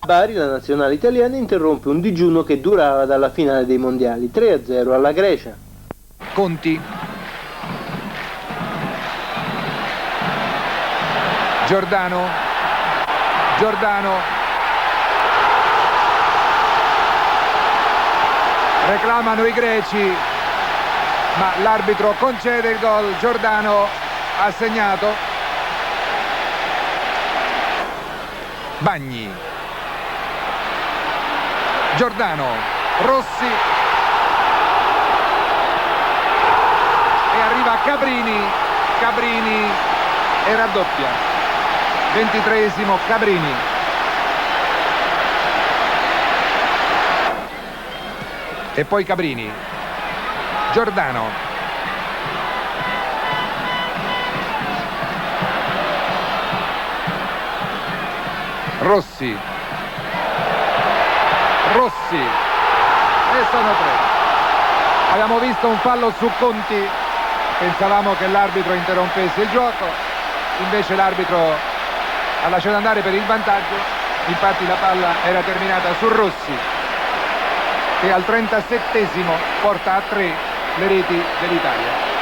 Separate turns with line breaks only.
Bari, la nazionale italiana, interrompe un digiuno che durava dalla finale dei mondiali, 3-0 alla Grecia.
Conti. Giordano. Reclamano i greci, ma l'arbitro concede il gol. Giordano ha segnato. Bagni. Giordano. Rossi. E arriva Cabrini e raddoppia. 23esimo Cabrini. E poi Cabrini. Giordano. Rossi. E sono 3. Abbiamo visto un fallo su Conti. Pensavamo che l'arbitro interrompesse il gioco, invece l'arbitro ha lasciato andare per il vantaggio. Infatti la palla era terminata su Rossi, che al 37esimo porta a 3 le reti dell'Italia.